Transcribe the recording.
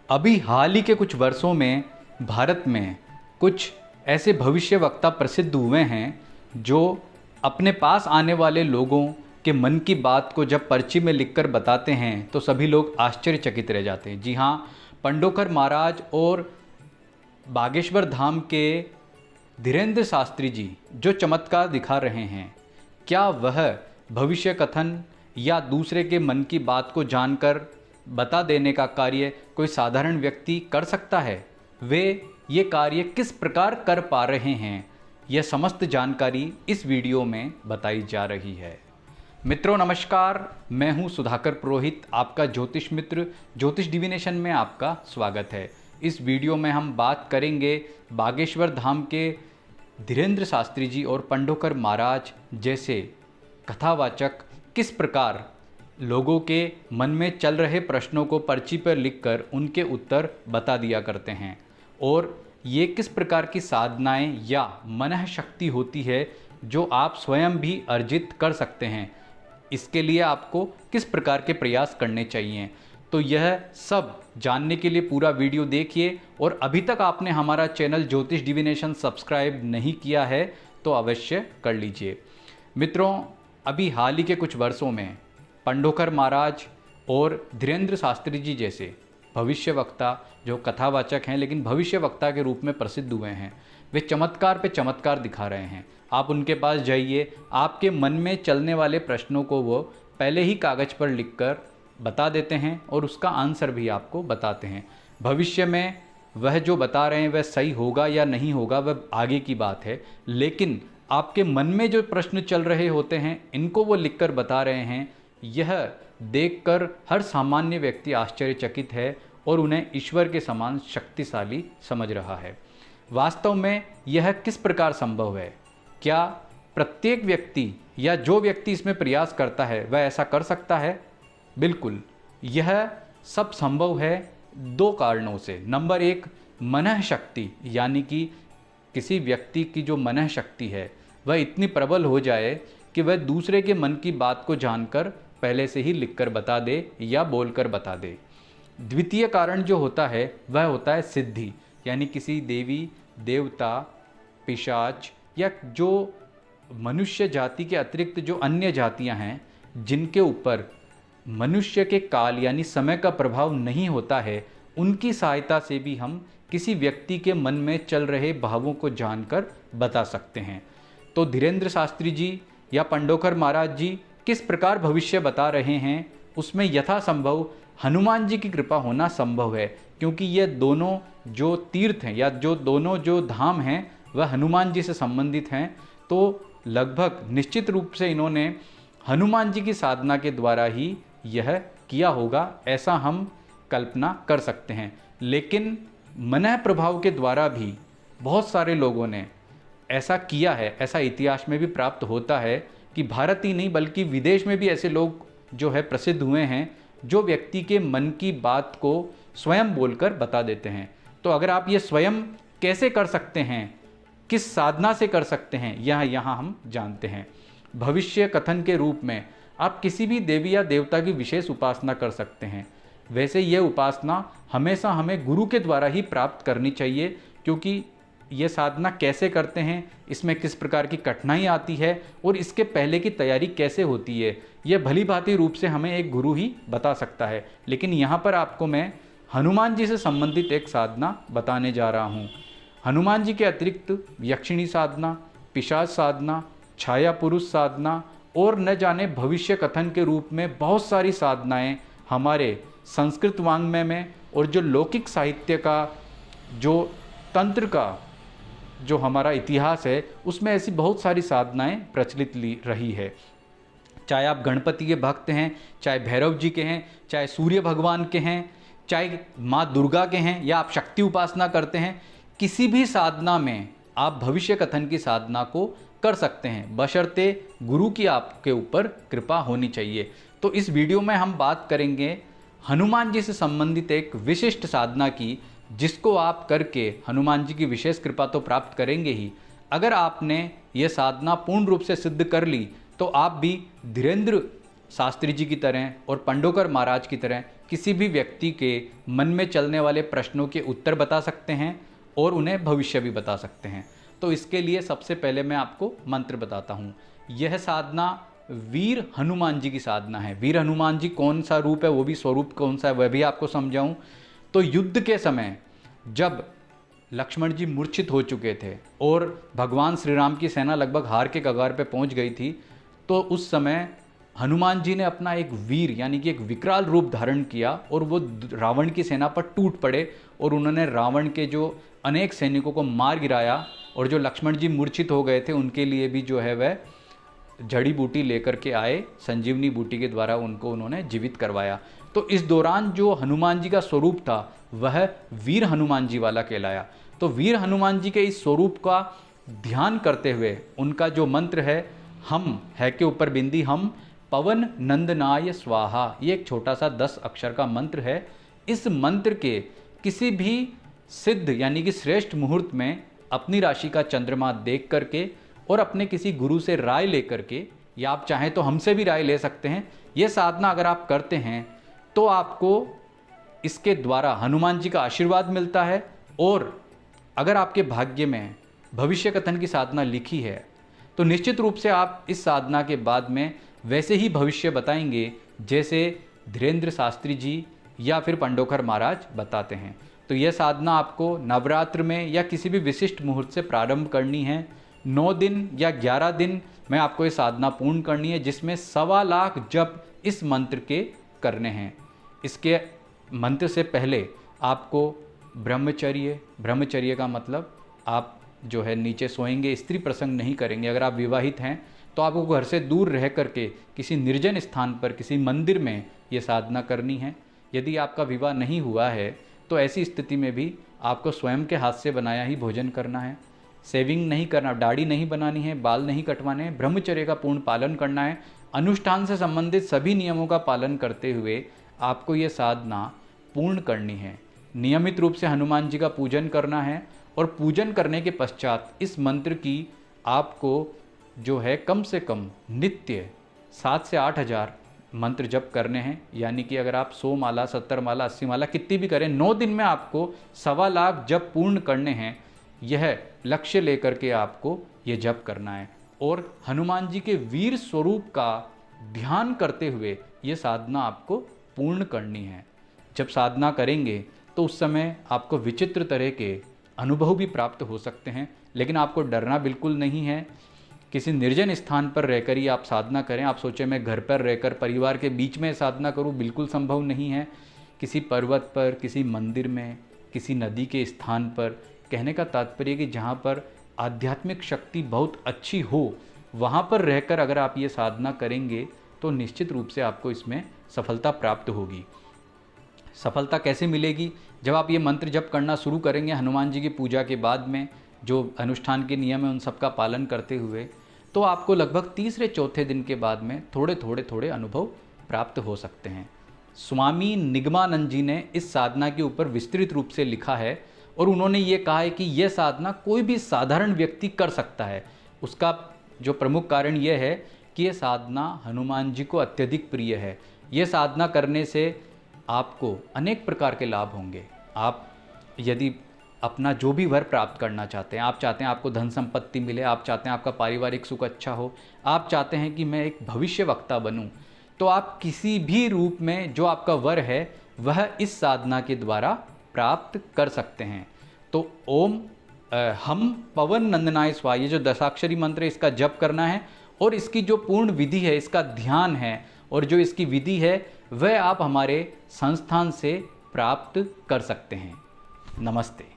अभी हाल ही के कुछ वर्षों में भारत में कुछ ऐसे भविष्यवक्ता प्रसिद्ध हुए हैं जो अपने पास आने वाले लोगों के मन की बात को जब पर्ची में लिखकर बताते हैं तो सभी लोग आश्चर्यचकित रह जाते हैं। जी हाँ, पंडोकर महाराज और बागेश्वर धाम के धीरेंद्र शास्त्री जी जो चमत्कार दिखा रहे हैं, क्या वह भविष्य कथन या दूसरे के मन की बात को जानकर बता देने का कार्य कोई साधारण व्यक्ति कर सकता है? वे ये कार्य किस प्रकार कर पा रहे हैं, यह समस्त जानकारी इस वीडियो में बताई जा रही है। मित्रों नमस्कार, मैं हूं सुधाकर पुरोहित, आपका ज्योतिष मित्र। ज्योतिष डिविनेशन में आपका स्वागत है। इस वीडियो में हम बात करेंगे बागेश्वर धाम के धीरेंद्र शास्त्री जी और पंडोकर महाराज जैसे कथावाचक किस प्रकार लोगों के मन में चल रहे प्रश्नों को पर्ची पर लिखकर उनके उत्तर बता दिया करते हैं, और ये किस प्रकार की साधनाएं या मनः शक्ति होती है जो आप स्वयं भी अर्जित कर सकते हैं। इसके लिए आपको किस प्रकार के प्रयास करने चाहिए, तो यह सब जानने के लिए पूरा वीडियो देखिए। और अभी तक आपने हमारा चैनल ज्योतिष डिविनेशन सब्सक्राइब नहीं किया है तो अवश्य कर लीजिए। मित्रों, अभी हाल ही के कुछ वर्षों में पंडोकर महाराज और धीरेंद्र शास्त्री जी जैसे भविष्यवक्ता जो कथावाचक हैं लेकिन भविष्यवक्ता के रूप में प्रसिद्ध हुए हैं, वे चमत्कार पे चमत्कार दिखा रहे हैं। आप उनके पास जाइए, आपके मन में चलने वाले प्रश्नों को वो पहले ही कागज़ पर लिखकर बता देते हैं और उसका आंसर भी आपको बताते हैं। भविष्य में वह जो बता रहे हैं वह सही होगा या नहीं होगा वह आगे की बात है, लेकिन आपके मन में जो प्रश्न चल रहे होते हैं इनको वो लिखकर बता रहे हैं। यह देखकर हर सामान्य व्यक्ति आश्चर्यचकित है और उन्हें ईश्वर के समान शक्तिशाली समझ रहा है। वास्तव में यह किस प्रकार संभव है? क्या प्रत्येक व्यक्ति या जो व्यक्ति इसमें प्रयास करता है वह ऐसा कर सकता है? बिल्कुल, यह सब संभव है दो कारणों से। नंबर एक, मनः शक्ति, यानी कि किसी व्यक्ति की जो मनः शक्ति है वह इतनी प्रबल हो जाए कि वह दूसरे के मन की बात को जानकर पहले से ही लिखकर बता दे या बोलकर बता दे। द्वितीय कारण जो होता है वह होता है सिद्धि, यानी किसी देवी देवता पिशाच या जो मनुष्य जाति के अतिरिक्त जो अन्य जातियां हैं जिनके ऊपर मनुष्य के काल यानी समय का प्रभाव नहीं होता है, उनकी सहायता से भी हम किसी व्यक्ति के मन में चल रहे भावों को जानकर बता सकते हैं। तो धीरेंद्र शास्त्री जी या पंडोकर महाराज जी किस प्रकार भविष्य बता रहे हैं उसमें यथासंभव हनुमान जी की कृपा होना संभव है, क्योंकि ये दोनों जो तीर्थ हैं या जो दोनों जो धाम हैं वह हनुमान जी से संबंधित हैं। तो लगभग निश्चित रूप से इन्होंने हनुमान जी की साधना के द्वारा ही यह किया होगा, ऐसा हम कल्पना कर सकते हैं। लेकिन मनः प्रभाव के द्वारा भी बहुत सारे लोगों ने ऐसा किया है, ऐसा इतिहास में भी प्राप्त होता है कि भारत ही नहीं बल्कि विदेश में भी ऐसे लोग जो है प्रसिद्ध हुए हैं जो व्यक्ति के मन की बात को स्वयं बोलकर बता देते हैं। तो अगर आप ये स्वयं कैसे कर सकते हैं, किस साधना से कर सकते हैं, यह यहाँ हम जानते हैं। भविष्य कथन के रूप में आप किसी भी देवी या देवता की विशेष उपासना कर सकते हैं। वैसे यह उपासना हमेशा हमें गुरु के द्वारा ही प्राप्त करनी चाहिए, क्योंकि ये साधना कैसे करते हैं, इसमें किस प्रकार की कठिनाई आती है और इसके पहले की तैयारी कैसे होती है, यह भली भांति रूप से हमें एक गुरु ही बता सकता है। लेकिन यहाँ पर आपको मैं हनुमान जी से संबंधित एक साधना बताने जा रहा हूँ। हनुमान जी के अतिरिक्त यक्षिणी साधना, पिशाच साधना, छाया पुरुष साधना और न जाने भविष्य कथन के रूप में बहुत सारी साधनाएँ हमारे संस्कृत वाङ्मय में और जो लौकिक साहित्य का जो तंत्र का जो हमारा इतिहास है उसमें ऐसी बहुत सारी साधनाएं प्रचलित रही है। चाहे आप गणपति के भक्त हैं, चाहे भैरव जी के हैं, चाहे सूर्य भगवान के हैं, चाहे माँ दुर्गा के हैं या आप शक्ति उपासना करते हैं, किसी भी साधना में आप भविष्य कथन की साधना को कर सकते हैं, बशर्ते गुरु की आपके ऊपर कृपा होनी चाहिए। तो इस वीडियो में हम बात करेंगे हनुमान जी से संबंधित एक विशिष्ट साधना की, जिसको आप करके हनुमान जी की विशेष कृपा तो प्राप्त करेंगे ही। अगर आपने ये साधना पूर्ण रूप से सिद्ध कर ली तो आप भी धीरेंद्र शास्त्री जी की तरह और पंडोकर महाराज की तरह किसी भी व्यक्ति के मन में चलने वाले प्रश्नों के उत्तर बता सकते हैं और उन्हें भविष्य भी बता सकते हैं। तो इसके लिए सबसे पहले मैं आपको मंत्र बताता हूँ। यह साधना वीर हनुमान जी की साधना है। वीर हनुमान जी कौन सा रूप है, वो भी स्वरूप कौन सा है, वह भी आपको समझाऊं। तो युद्ध के समय जब लक्ष्मण जी मूर्छित हो चुके थे और भगवान श्री राम की सेना लगभग हार के कगार पे पहुंच गई थी, तो उस समय हनुमान जी ने अपना एक वीर यानी कि एक विकराल रूप धारण किया और वो रावण की सेना पर टूट पड़े और उन्होंने रावण के जो अनेक सैनिकों को मार गिराया। और जो लक्ष्मण जी मूर्छित हो गए थे उनके लिए भी जो है वह जड़ी बूटी लेकर के आए, संजीवनी बूटी के द्वारा उनको उन्होंने जीवित करवाया। तो इस दौरान जो हनुमान जी का स्वरूप था वह वीर हनुमान जी वाला कहलाया। तो वीर हनुमान जी के इस स्वरूप का ध्यान करते हुए उनका जो मंत्र है, हम है के ऊपर बिंदी, हम पवन नंदनाय स्वाहा, ये एक छोटा सा 10 अक्षर का मंत्र है। इस मंत्र के किसी भी सिद्ध यानी कि श्रेष्ठ मुहूर्त में अपनी राशि का चंद्रमा देख करके और अपने किसी गुरु से राय लेकर के, या आप चाहें तो हमसे भी राय ले सकते हैं, ये साधना अगर आप करते हैं तो आपको इसके द्वारा हनुमान जी का आशीर्वाद मिलता है। और अगर आपके भाग्य में भविष्य कथन की साधना लिखी है तो निश्चित रूप से आप इस साधना के बाद में वैसे ही भविष्य बताएंगे जैसे धीरेन्द्र शास्त्री जी या फिर पंडोखर महाराज बताते हैं। तो यह साधना आपको नवरात्र में या किसी भी विशिष्ट मुहूर्त से प्रारंभ करनी है। 9 दिन या 11 दिन में आपको ये साधना पूर्ण करनी है, जिसमें 1.25 लाख जप इस मंत्र के करने हैं। इसके मंत्र से पहले आपको ब्रह्मचर्य का मतलब आप जो है नीचे सोएंगे, स्त्री प्रसंग नहीं करेंगे। अगर आप विवाहित हैं तो आपको घर से दूर रह करके किसी निर्जन स्थान पर किसी मंदिर में ये साधना करनी है। यदि आपका विवाह नहीं हुआ है तो ऐसी स्थिति में भी आपको स्वयं के हाथ से बनाया ही भोजन करना है। सेविंग नहीं करना, दाढ़ी नहीं बनानी है, बाल नहीं कटवाने हैं, ब्रह्मचर्य का पूर्ण पालन करना है। अनुष्ठान से संबंधित सभी नियमों का पालन करते हुए आपको ये साधना पूर्ण करनी है। नियमित रूप से हनुमान जी का पूजन करना है और पूजन करने के पश्चात इस मंत्र की आपको जो है कम से कम नित्य 7 से 8 हज़ार मंत्र जप करने हैं। यानी कि अगर आप 100 माला, 70 माला, 80 माला कितनी भी करें, 9 दिन में आपको 1.25 लाख जप पूर्ण करने हैं। यह लक्ष्य लेकर के आपको ये जप करना है और हनुमान जी के वीर स्वरूप का ध्यान करते हुए ये साधना आपको पूर्ण करनी है। जब साधना करेंगे तो उस समय आपको विचित्र तरह के अनुभव भी प्राप्त हो सकते हैं, लेकिन आपको डरना बिल्कुल नहीं है। किसी निर्जन स्थान पर रहकर ही आप साधना करें। आप सोचें मैं घर पर रहकर परिवार के बीच में साधना करूं, बिल्कुल संभव नहीं है। किसी पर्वत पर, किसी मंदिर में, किसी नदी के स्थान पर, कहने का तात्पर्य कि जहाँ पर आध्यात्मिक शक्ति बहुत अच्छी हो, वहाँ पर रहकर अगर आप ये साधना करेंगे तो निश्चित रूप से आपको इसमें सफलता प्राप्त होगी। सफलता कैसे मिलेगी? जब आप ये मंत्र जप करना शुरू करेंगे हनुमान जी की पूजा के बाद में, जो अनुष्ठान के नियम है उन सब का पालन करते हुए, तो आपको लगभग तीसरे चौथे दिन के बाद में थोड़े अनुभव प्राप्त हो सकते हैं। स्वामी निगमानंद जी ने इस साधना के ऊपर विस्तृत रूप से लिखा है और उन्होंने ये कहा है कि यह साधना कोई भी साधारण व्यक्ति कर सकता है। उसका जो प्रमुख कारण यह है कि यह साधना हनुमान जी को अत्यधिक प्रिय है। यह साधना करने से आपको अनेक प्रकार के लाभ होंगे। आप यदि अपना जो भी वर प्राप्त करना चाहते हैं, आप चाहते हैं आपको धन संपत्ति मिले, आप चाहते हैं आपका पारिवारिक सुख अच्छा हो, आप चाहते हैं कि मैं एक भविष्य वक्ता बनूं, तो आप किसी भी रूप में जो आपका वर है वह इस साधना के द्वारा प्राप्त कर सकते हैं। तो ओम हम पवन नंदनाय स्वाहा, ये जो 10 मंत्र है इसका जप करना है और इसकी जो पूर्ण विधि है, इसका ध्यान है और जो इसकी विधि है वह आप हमारे संस्थान से प्राप्त कर सकते हैं। नमस्ते।